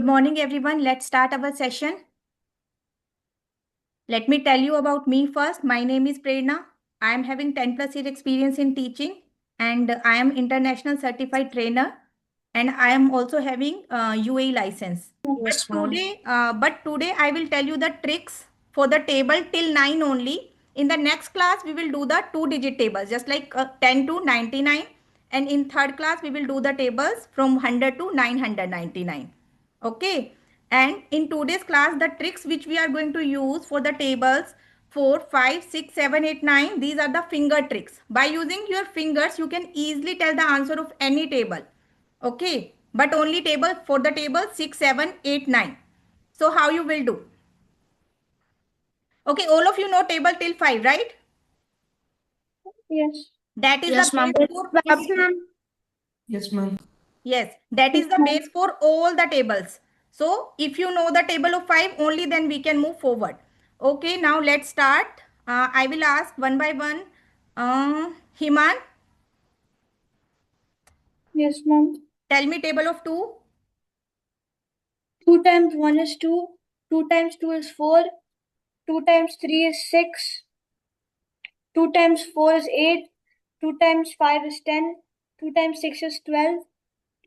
morning, everyone. Let's start our session. Let me tell you about me first. My name is Prerna. I am having 10 plus year experience in teaching, and I am international certified trainer, and I am also having UAE license. Yes, But today I will tell you the tricks for the table till 9 only. In the next class, we will do the 2-digit tables, just like 10 to 99. And in third class, we will do the tables from 100 to 999. Okay. And in today's class, the tricks which we are going to use for the tables 4, 5, 6, 7, 8, 9, these are the finger tricks. By using your fingers, you can easily tell the answer of any table. Okay. But only table for the table 6, 7, 8, 9. So how you will do? Okay, all of you know table till 5, right? Yes. That is Yes, the ma'am. base for Yes, ma'am. Yes, ma'am. yes, that is the base for all the tables. So if you know the table of 5 only, then we can move forward. Okay, now let's start. I will ask one by one. Himan, Yes, ma'am. tell me table of 2. 2 times 1 is 2. 2 times 2 is 4. 2 times 3 is 6. 2 times 4 is 8. 2 times 5 is 10. 2 times 6 is 12.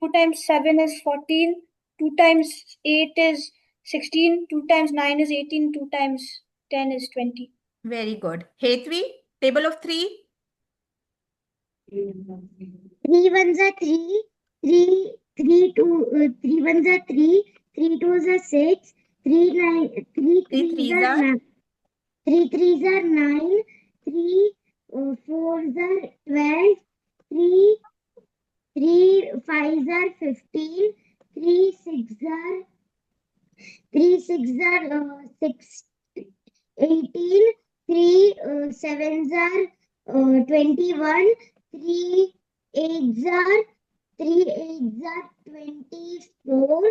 2 times 7 is 14. 2 times 8 is 16. 2 times 9 is 18. 2 times 10 is 20. Very good. Hetvi, table of 3. 3 ones are 3, 3 ones are 3, 3 twos are 6, 3 threes are 9, 3 threes are 9, 3 fours are 12, 3 fives are 15, 3 six are 18, 3 sevens are 21, 3 eights are 24,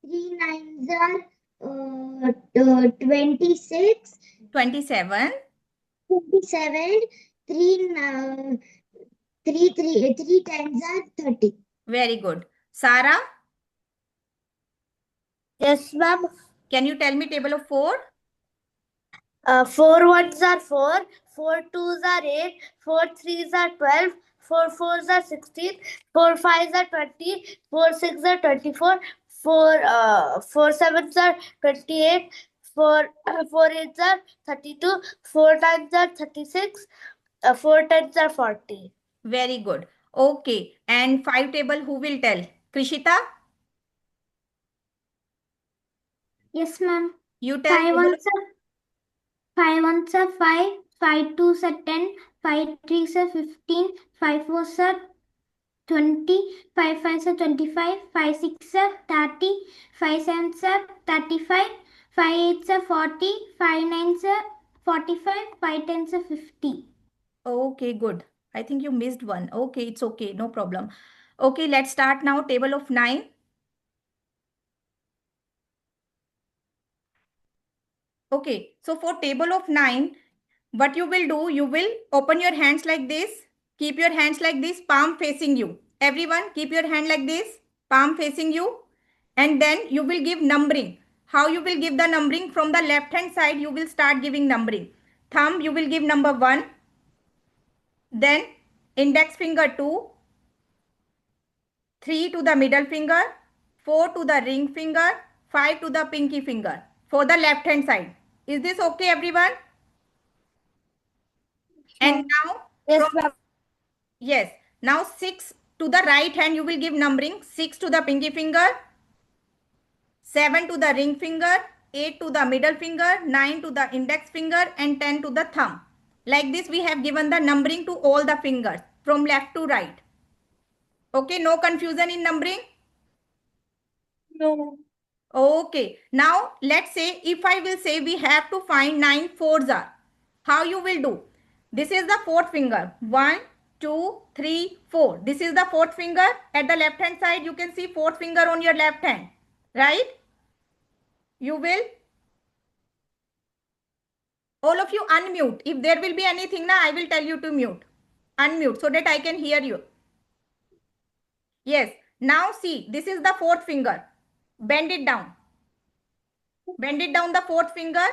3 nines are 26, 27. 27, 3 tens are 30. Very good. Sarah, Yes, ma'am. can you tell me table of 4? 4 ones are 4, 4 twos are 8, 4 threes are 12, 4 fours are 16, 4 fives are 20, 4 sixes are 24, 4 sevens are 28, 4 eights are 32, 4 nines are 36, 4 tens are 40. Very good. Okay. And 5 table, who will tell? Krishita, Yes, ma'am. you tell. 5 ones are 5, 5 twos are 10, 5 threes are 15, 5 fours are 20, 5 fives are 25, 5 sixes are 30, 5 sevens are 35, 5 eights are 40, 5 nines are 45, 5 tens are 50. Okay, good. I think you missed one. Okay, it's okay. No problem. Okay, let's start now. Table of 9. Okay, so for table of 9, what you will do, you will open your hands like this. Keep your hands like this, palm facing you. Everyone, keep your hand like this, palm facing you. And then you will give numbering. How you will give the numbering? From the left hand side, you will start giving numbering. Thumb, you will give number 1. Then index finger 2. 3 to the middle finger, 4 to the ring finger, 5 to the pinky finger for the left hand side. Is this okay, everyone? And now, Yes, from, ma'am. yes, now 6 to the right hand, you will give numbering. 6 to the pinky finger, 7 to the ring finger, 8 to the middle finger, 9 to the index finger, and 10 to the thumb. Like this, we have given the numbering to all the fingers from left to right. Okay, no confusion in numbering? No. Okay, now let's say if I will say we have to find 9 fours are. How you will do? This is the fourth finger. 1, 2, 3, 4. This is the fourth finger. At the left hand side, you can see fourth finger on your left hand. Right? You will. All of you unmute. If there will be anything, now I will tell you to mute. Unmute so that I can hear you. Yes. Now see, this is the fourth finger. Bend it down. Bend it down the fourth finger.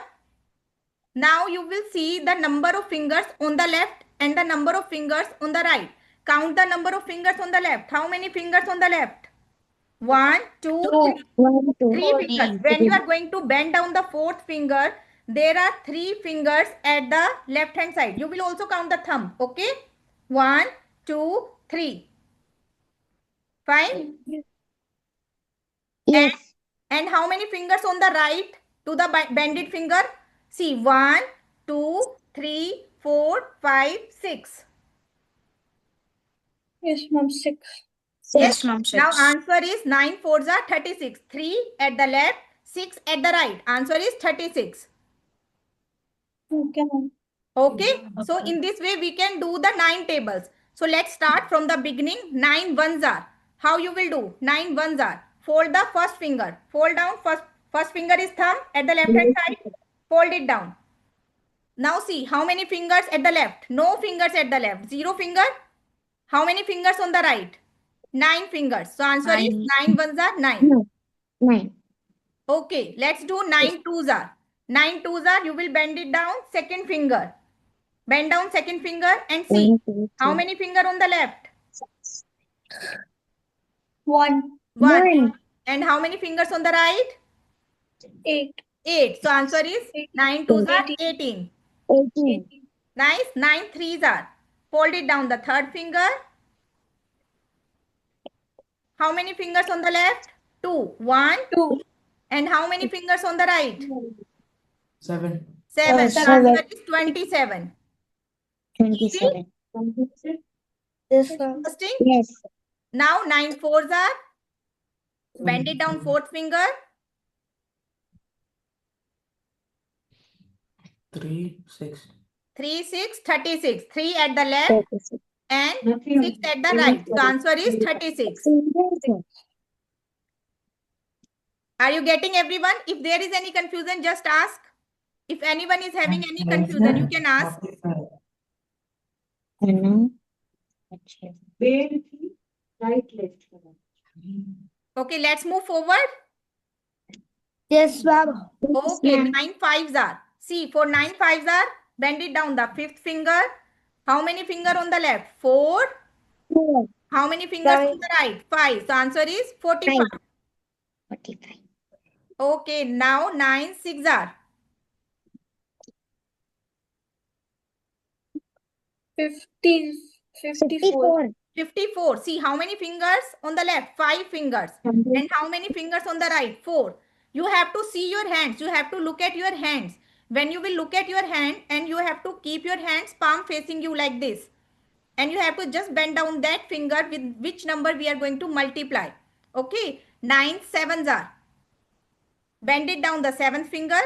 Now you will see the number of fingers on the left and the number of fingers on the right. Count the number of fingers on the left. How many fingers on the left? 1, 2, 3. 1, 2, 3 fingers. When you are going to bend down the fourth finger, there are 3 fingers at the left hand side. You will also count the thumb. Okay? 1, 2, 3. Fine? Yes. And how many fingers on the right to the bended finger? See, 1, 2, 3, 4, 5, 6. Yes, ma'am. 6. Yes, ma'am. Now answer is 9 4s are 36. 3 at the left, 6 at the right. Answer is 36. Okay, ma'am. Okay. So in this way we can do the 9 tables. So let's start from the beginning. 9 ones are. How you will do? 9 ones are. Fold the first finger. Fold down first finger is thumb at the left hand side. Fold it down. Now see how many fingers at the left. No fingers at the left. 0 finger. How many fingers on the right? 9 fingers. So answer is 9 ones are 9. No. 9. Okay, let's do 9 twos are. 9 twos are, you will bend it down, second finger. Bend down second finger and see. 1, 2, How 3. many finger on the left? 1. 1. And how many fingers on the right? 8. 8. So answer is 9 twos are 18. 18. Nice. 9 threes are. Fold it down the third finger. How many fingers on the left? 2. 1. 2. And how many fingers on the right? 7. 7. So seven. answer is 27. 27. Yes, ma'am. Interesting? Yes. Now 9 fours are. Bend it down fourth finger. 3, 6. 3, 6, 36. 3 at the left 36. and 6 at the right. So answer is 36. Are you getting everyone? If there is any confusion, just ask. If anyone is having any confusion, you can ask. 45. Okay, let's move forward. Yes, ma'am. Okay, 9 fives are. See, for 9 fives are, bend it down the fifth finger. How many finger on the left? 4. 4. How many fingers on the right? 5. So answer is 45. 45. Okay, now 9 six are. 54. 54. See how many fingers on the left? 5 fingers. And how many fingers on the right? 4. You have to see your hands. You have to look at your hands. When you will look at your hand and you have to keep your hands palm facing you like this. And you have to just bend down that finger with which number we are going to multiply. Okay. 9 sevens are. Bend it down the seventh finger.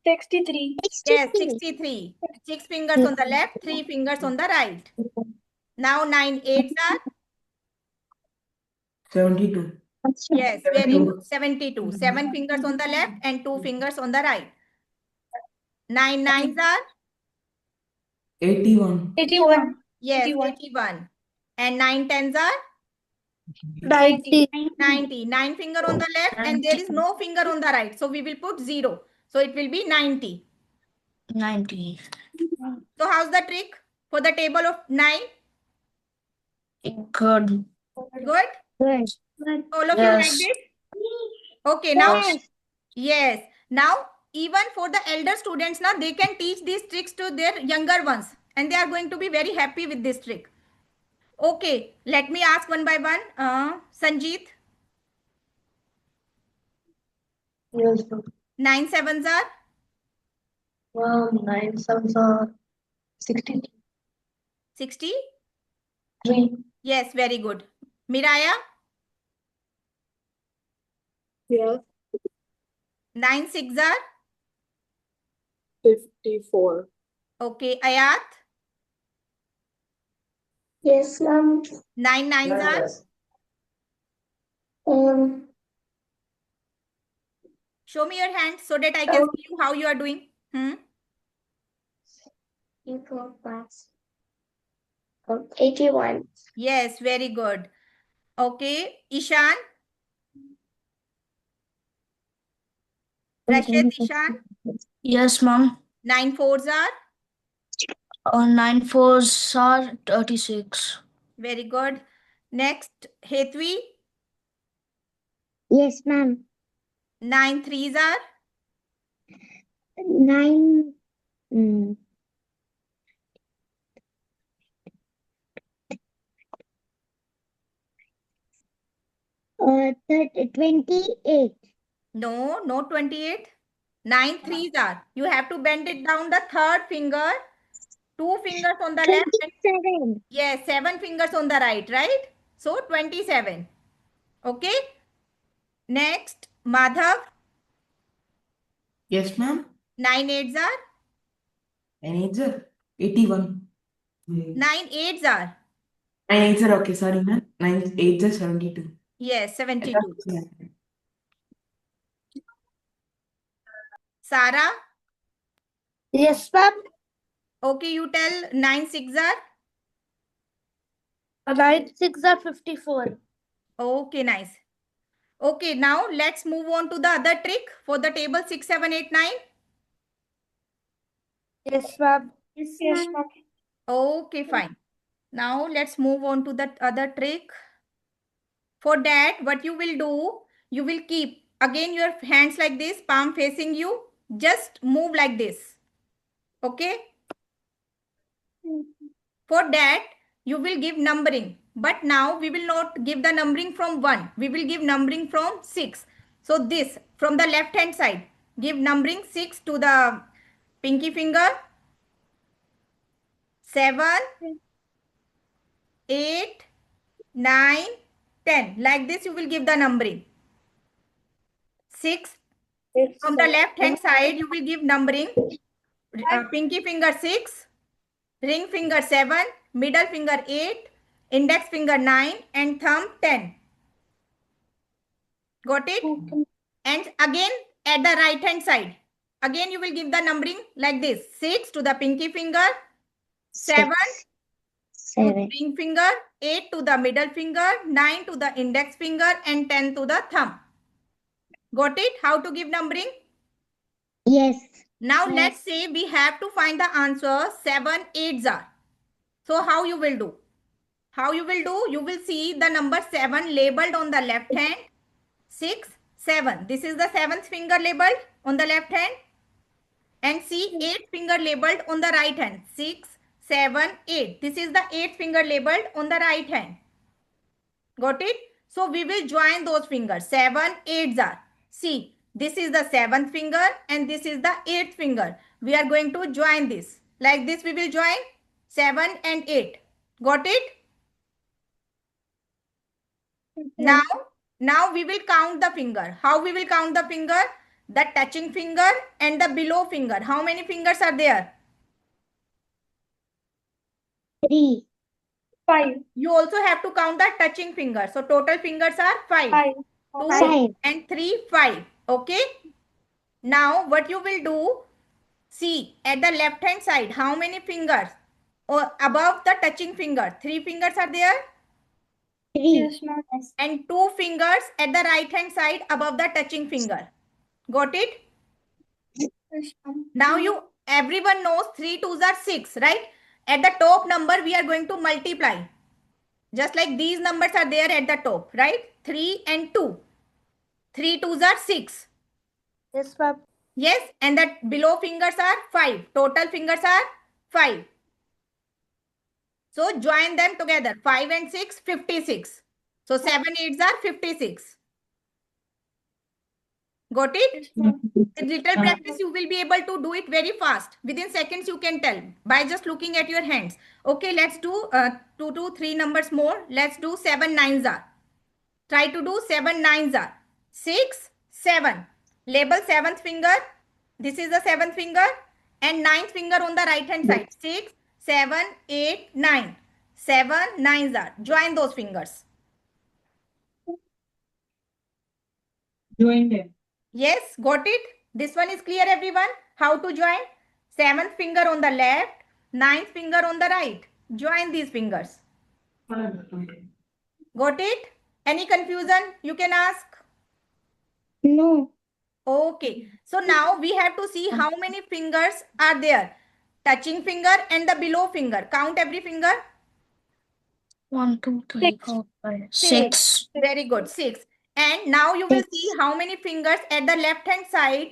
63. Yes, 63. 6 fingers on the left, 3 fingers on the right. Now 9 eights are. 72. Yes, very good. 72. 7 fingers on the left and 2 fingers on the right. 9 nines are. 81. 81. Yes, 81. 81. And 9 tens are. 90. 90. 9 finger on the left and there is no finger on the right. So we will put 0. So it will be 90. 90. So how's the trick for the table of 9? Good. Good? Good. All of you like Yes. this? Okay, now. Yes. Yes. Now, even for the elder students, now they can teach these tricks to their younger ones. And they are going to be very happy with this trick. Okay, let me ask one by one. Sanjeet, Yes. 9 sevens are. 9 sevens are 63. 60? Yes, very good. Miraya, Yes, 9 six are. 54. Okay, Ayat, Yes, ma'am. 9 nines are. Show me your hand so that I can see you how you are doing. 81. Yes, very good. Okay, Ishan, Rashid, Ishan, Yes, ma'am. 9 fours are? 9 fours are 36. Very good. Next, Hetvi, Yes, ma'am. 9 threes are? 9. mm, 28. No, no 28. 9 threes are. You have to bend it down the third finger. 2 fingers on the left and 27. yes, 7 fingers on the right? So 27. Okay. Next, Madhav, Yes, ma'am. 9 eights are? 9 8s are 81. 9 eights are? 9 8s are okay, sorry, ma'am. 9 8s are 72. Yes, I 72. thought- yeah. Sarah, Yes, ma'am. okay, you tell 9 6 are? 9 6 are 54. Okay, nice. Okay, now let's move on to the other trick for the table 6 7 8 9. Yes, ma'am. Yes, Yes, ma'am. ma'am. Okay, fine. Now let's move on to the other trick. For that, what you will do, you will keep again your hands like this, palm facing you. Just move like this. Okay. For that, you will give numbering. But now we will not give the numbering from 1. We will give numbering from 6. So this from the left hand side. Give numbering 6 to the pinky finger. 7, 8, 9, 10. Like this you will give the numbering. 6. From the left hand side you will give numbering. Pinky finger 6. Ring finger 7. Middle finger 8. Index finger 9. And thumb 10. Got it? And again at the right hand side. Again you will give the numbering like this. 6 to the pinky finger. 7 to the 7. ring finger, 8 to the middle finger, 9 to the index finger, and 10 to the thumb. Got it? How to give numbering? Yes. Now Yes. let's say we have to find the answer 7 8s are. So how you will do? How you will do? You will see the number 7 labeled on the left hand. 6, 7. This is the 7th finger labeled on the left hand. And see 8th finger labeled on the right hand. 6, 7, 8. This is the 8th finger labeled on the right hand. Got it? So we will join those fingers. 7 8s are. See, this is the 7th finger and this is the 8th finger. We are going to join this. Like this we will join 7 and 8. Got it? Now we will count the finger. How we will count the finger? The touching finger and the below finger. How many fingers are there? 3. 5. You also have to count the touching finger. So total fingers are 5. 5. 2 5. and 3, 5. Okay. Now what you will do, see at the left hand side, how many fingers? Or above the touching finger, 3 fingers are there 3. Yes, ma'am. and 2 fingers at the right hand side above the touching finger. Got it? Yes, ma'am. Now everyone knows 3 2s are 6, right? At the top number we are going to multiply. Just like these numbers are there at the top, right? 3 and 2. 3 2s are 6. Yes, ma'am. Yes, and the below fingers are 5. Total fingers are 5. So join them together. 5 and 6, 56. So 7 8s are 56. Got it? With little practice, you will be able to do it very fast. Within seconds, you can tell by just looking at your hands. Okay, let's do 2 to 3 numbers more. Let's do 7 9s are. Try to do 7 9s are. 6, 7. Label 7th finger. This is the 7th finger. And 9th finger on the right hand side. 6, 7, 8, 9. 7 9s are. Join those fingers. Join them. Yes, got it? This one is clear, everyone? How to join? 7th finger on the left, 9th finger on the right. Join these fingers. Got it? Any confusion you can ask? No. Okay. So now we have to see how many fingers are there. Touching finger and the below finger. Count every finger. 1, 2, 3, 4, 5, 6. Very good. 6. And now you will see how many fingers at the left hand side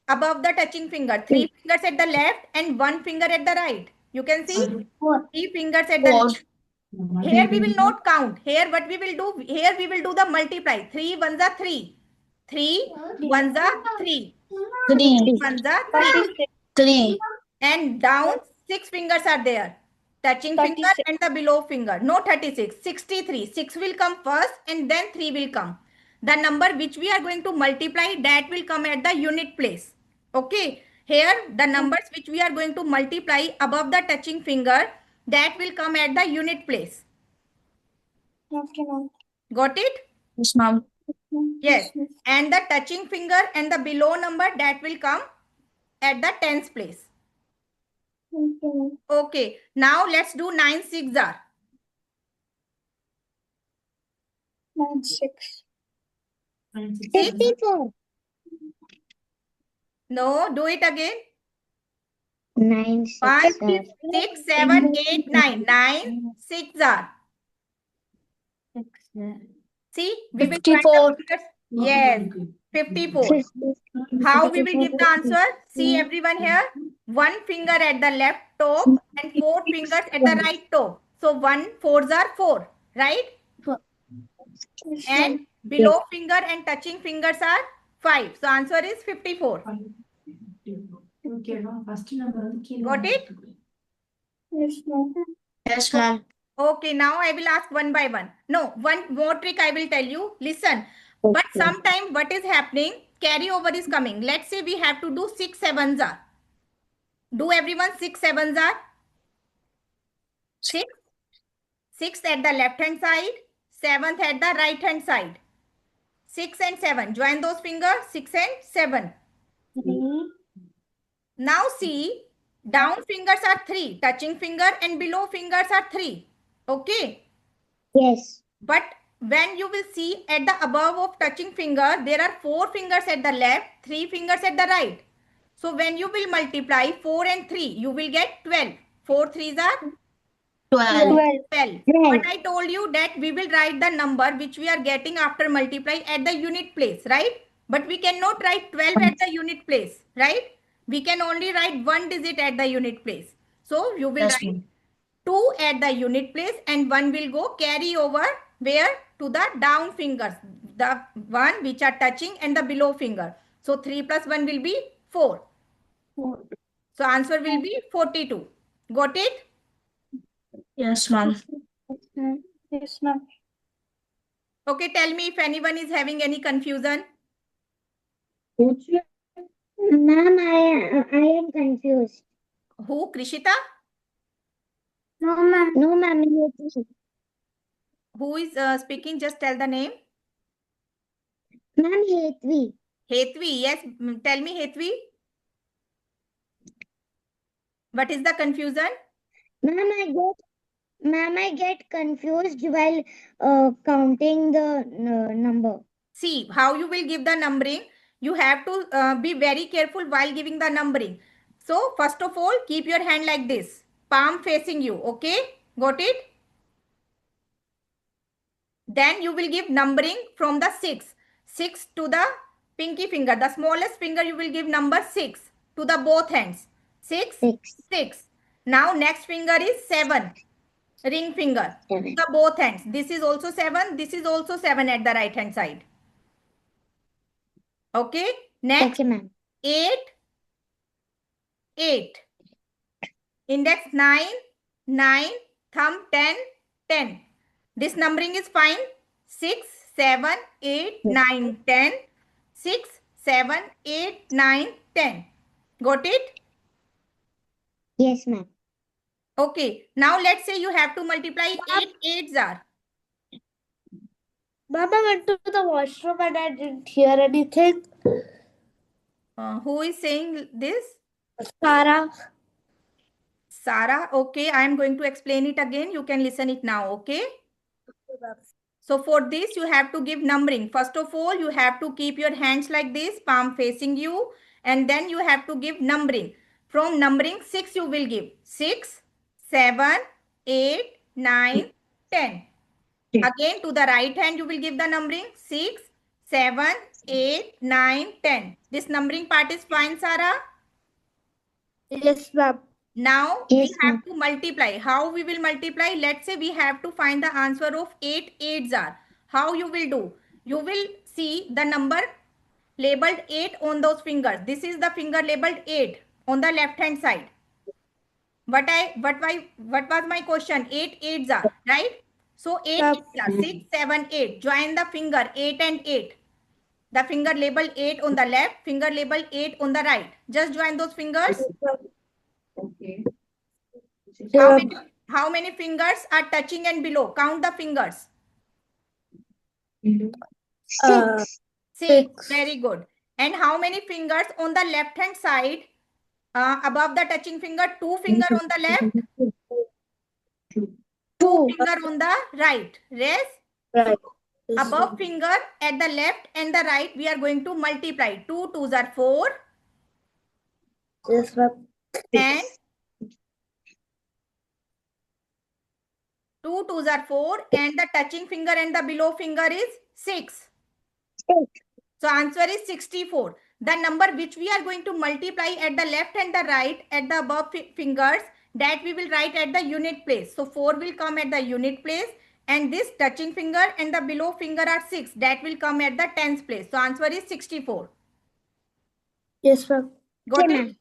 above the touching finger. 3 fingers at the left and 1 finger at the right. You can see 3 fingers at the 4. left. Here we will not count. Here what we will do? Here we will do the multiply. 3 ones are 3. 3 ones are 3. 3. Ones are 3. 3. And down 6 fingers are there. Touching finger 36. and the below finger. No 36. 63. 6 will come first and then 3 will come. The number which we are going to multiply, that will come at the unit place. Okay. Here the numbers which we are going to multiply above the touching finger, that will come at the unit place. Okay, ma'am. Got it? Yes, ma'am. Yes. And the touching finger and the below number, that will come at the tens place. Okay. Now let's do 9 6 are. 9, 6. 54. No, do it again. 9 6 1, are. 6, 7, 8, 9. 9 6 are. See, we will find 54. the fingers. Yes, 54. How we will give the answer? See everyone here. 1 finger at the left top and 4 fingers at the right top. So 1 4s are 4, right? And below finger and touching fingers are 5. So answer is 54. Got it? Yes, ma'am. Yes, ma'am. Okay, now I will ask one by one. No, one more trick I will tell you. Listen, but sometime what is happening, carryover is coming. Let's say we have to do 6 7s are. Do everyone 6 7s are? 6. 6 at the left hand side, 7th at the right hand side. 6 and 7. Join those fingers, 6 and 7. Now see, down fingers are 3. Touching finger and below fingers are 3. Okay. Yes. But when you will see at the above of touching finger, there are 4 fingers at the left, 3 fingers at the right. So when you will multiply 4 and 3, you will get 12. 4 3s are 12. 12. But I told you that we will write the number which we are getting after multiply at the unit place, right? But we cannot write 12 at the unit place, right? We can only write 1 digit at the unit place. So you will Yes, write ma'am. 2 at the unit place and 1 will go carry over where? To the down fingers, the one which are touching and the below finger. So 3 plus 1 will be 4. So answer will be 42. Got it? Yes, ma'am. Yes, ma'am. Okay, tell me if anyone is having any confusion. Ma'am, I am confused. Who? Krishita? No, ma'am. No, ma'am. Who is speaking? Just tell the name. Ma'am, Hetvi. Hetvi. Yes. Tell me, Hetvi. What is the confusion? Ma'am, I get confused while counting the number. See, how you will give the numbering. You have to be very careful while giving the numbering. So, first of all, keep your hand like this. Palm facing you. Okay? Got it? Then you will give numbering from the 6. 6 to the pinky finger. The smallest finger you will give number 6 to the both hands. 6, 6. Now next finger is 7. Ring finger. To the both hands. This is also 7. This is also 7 at the right hand side. Okay. Next. Okay, ma'am. 8. 8. Index 9. 9. Thumb 10. 10. This numbering is fine. 6, 7, 8, 9, 10. 6, 7, 8, 9, 10. Got it? Yes, ma'am. Okay. Now let's say you have to multiply 8 8s are. Mama went to the washroom and I didn't hear anything. Who is saying this? Sarah. Sarah. Okay. I am going to explain it again. You can listen it now. Okay. So for this, you have to give numbering. First of all, you have to keep your hands like this, palm facing you, and then you have to give numbering. From numbering 6, you will give 6, 7, 8, 9, 10. Again, to the right hand, you will give the numbering 6, 7, 8, 9, 10. This numbering part is fine, Sarah? Yes, ma'am. Now Yes, we have to multiply. How we will multiply? Let's say we have to find the answer of 8 8s are. How you will do? You will see the number labeled 8 on those fingers. This is the finger labeled 8 on the left hand side. What was my question? 8 8s are, right? So 8 8s are 6, 7, 8. Join the finger 8 and 8. The finger labeled 8 on the left, finger labeled 8 on the right. Just join those fingers. Okay. How many fingers are touching and below? Count the fingers. 6. 6. Very good. And how many fingers on the left hand side? Above the touching finger, 2 finger on the left, 2 finger on the right. Yes. Right. Above finger at the left and the right, we are going to multiply. 2 2s are 4. Yes, ma'am. And 2 2s are 4. And the touching finger and the below finger is 6. So answer is 64. The number which we are going to multiply at the left and the right at the above fingers, that we will write at the unit place. So 4 will come at the unit place, and this touching finger and the below finger are 6. That will come at the tens place. So answer is 64. Yes, ma'am. Got it?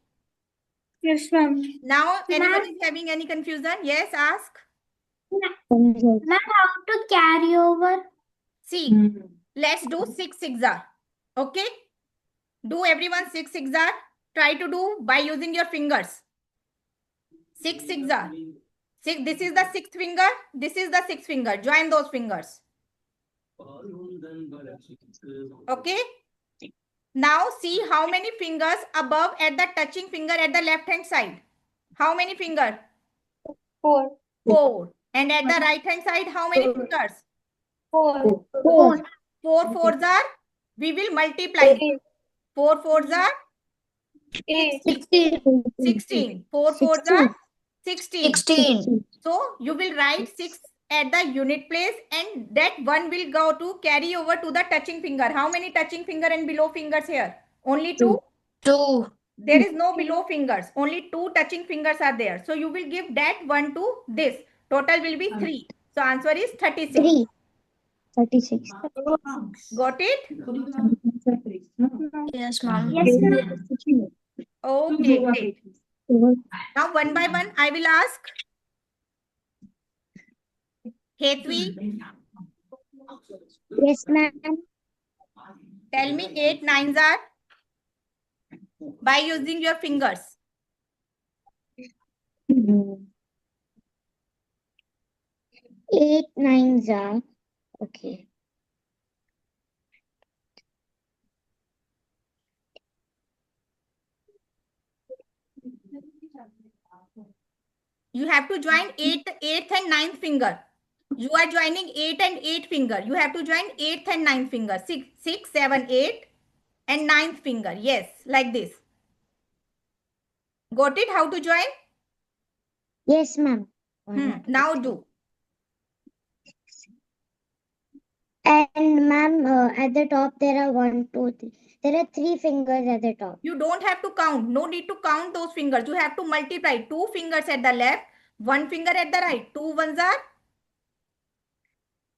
Yes, ma'am. Now anyone is having any confusion? Yes, ask. Ma'am, how to carry over? See, let's do 6 6s. Okay? Do everyone 6 6s. Try to do by using your fingers. 6 6s. This is the 6th finger. This is the 6th finger. Join those fingers. Okay? Now see how many fingers above at the touching finger at the left hand side. How many fingers? 4. 4. And at the right hand side, how many fingers? 4. 4 4s are, we will multiply. 4 4s are 8. 16. 4 4s are 16. 16. So you will write 6 at the unit place, and that 1 will go to carry over to the touching finger. How many touching finger and below fingers here? Only 2? 2. There is no below fingers. Only 2 touching fingers are there. So you will give that 1 to this. Total will be 3. So answer is 36. 3. 36. Got it? Yes, ma'am. Yes, ma'am. Okay, great. Now one by one, I will ask. Hetvi, Yes, ma'am. tell me 8 9s are by using your fingers. 8 9s are. Okay. You have to join 8th and 9th finger. You are joining 8 and 8 finger. You have to join 8th and 9th finger. 6 7 8 and 9th finger. Yes, like this. Got it? How to join? Yes, ma'am. Now do. And ma'am, at the top there are 1, 2, 3. There are 3 fingers at the top. You don't have to count. No need to count those fingers. You have to multiply. 2 fingers at the left, 1 finger at the right. 2 1s are?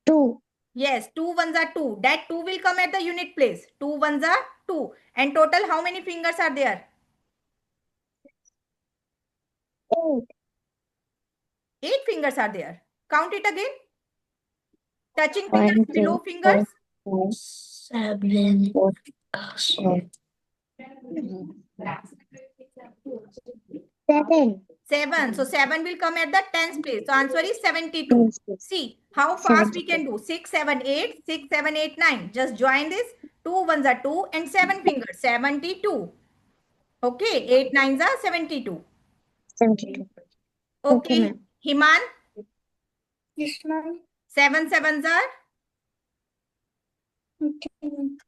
2. Yes, 2 1s are 2. That 2 will come at the unit place. 2 1s are 2. And total, how many fingers are there? 8. 8 fingers are there. Count it again. Touching fingers, 1, 2, below fingers. 7. 7. 7. So 7 will come at the tens place. So answer is 72. See how fast we can do. 6 7 8, 6 7 8 9. Just join this. 2 1s are 2 and 7 fingers. 72. Okay. 8 9s are 72. 72. Okay. ma'am. Himan, Yes, ma'am. 7 7s are Okay, ma'am.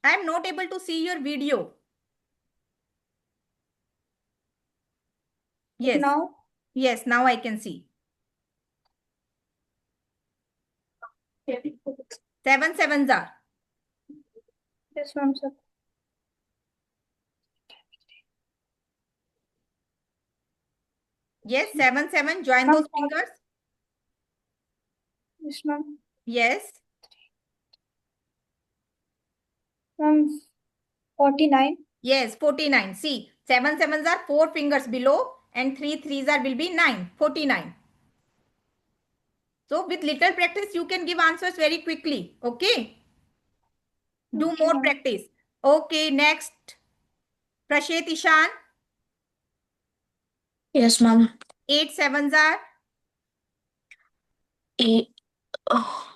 I am not able to see your video. Yes. Now, Yes, now I can see. 7 sevens are. yes, ma'am, sir. Yes, 7 7. Join Ma'am, those fingers. yes, ma'am. Yes. Ma'am, 49. Yes, 49. See, 7 sevens are 4 fingers below and 3 threes are will be 9. 49. So with little practice, you can give answers very quickly. Okay. Do Okay, more ma'am. practice. Okay, next. Prashet Ishan. Yes, ma'am. 8 sevens are. 8. Oh.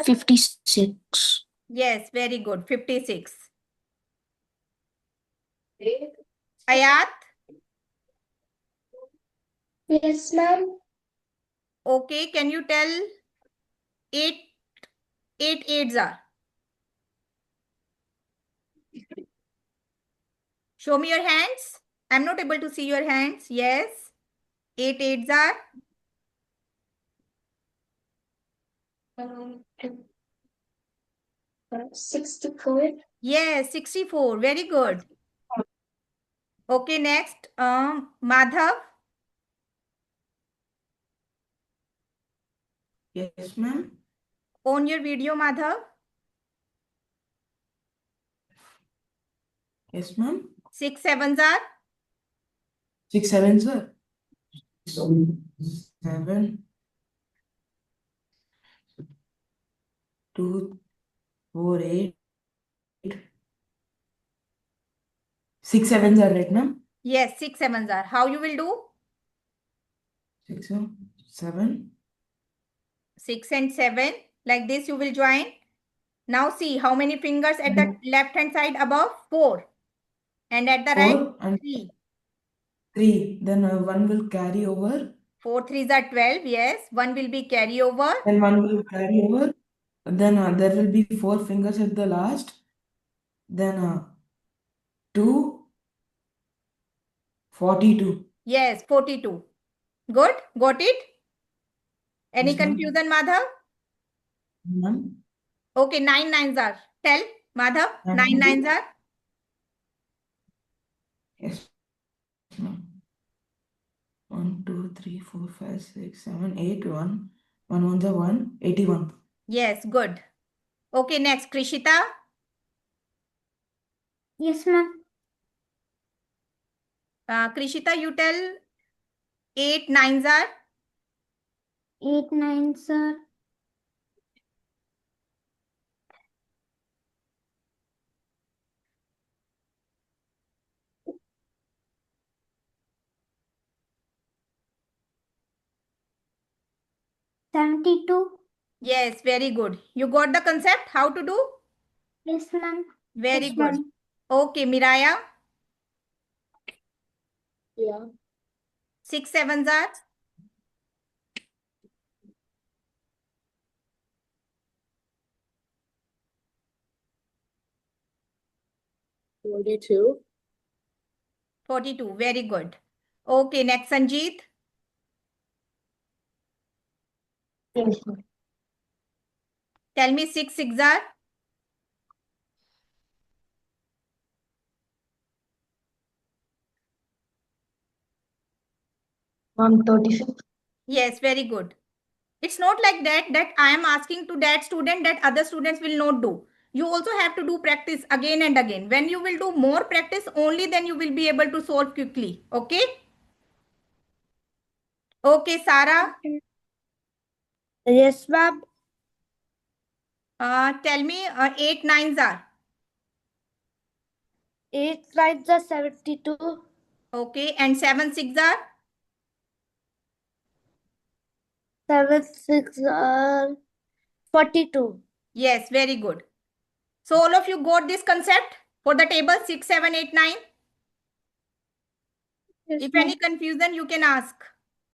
56. Yes, very good. 56. Ayat. Yes, ma'am. Okay, can you tell 8 eights are? Show me your hands. I'm not able to see your hands. Yes. 8 eights are. 64. Yes, 64. Very good. Okay, next. Madhav. Yes, ma'am. On your video, Madhav. Yes, ma'am. 6 sevens are. 6 sevens, sir. 7, 2, 4, 8. 6 sevens are right, ma'am. Yes, 6 sevens are. How you will do? 6, 7. 6 and 7. Like this you will join. Now see how many fingers at the left hand side above? 4. And at the right? 4 and 3. 3. Then 1 will carry over. 4 threes are 12. Yes. 1 will be carry over. Then 1 will carry over. Then there will be 4 fingers at the last. Then 2, 42. Yes, 42. Good. Got it? Any Yes, ma'am. confusion, Madhav? Ma'am. Okay, 9 nines are. Tell, Madhav, 9 nines are. Yes, ma'am. 1, 2, 3, 4, 5, 6, 7, 8, 1. 1 ones are 1, 81. Yes, good. Okay, next, Krishita. Yes, ma'am. Krishita, you tell 8 nines are. 8 nines are 72. Yes, very good. You got the concept? How to do? Yes, ma'am. Very Yes, good. ma'am. Okay, Miraya. Yeah. 6 sevens are. 42. 42. Very good. Okay, next, Sanjeet. Yes, Tell me 6 six are. 136. Yes, very good. It's not like that I am asking to that student that other students will not do. You also have to do practice again and again. When you will do more practice, only then you will be able to solve quickly. Okay? Okay, Sarah. Yes, ma'am. Tell me 8 nines are. 8 nines are 72. Okay, and 7 six are. 7 6 are 42. Yes, very good. So all of you got this concept for the table 6, 7, 8, 9. Yes, If ma'am. any confusion, you can ask.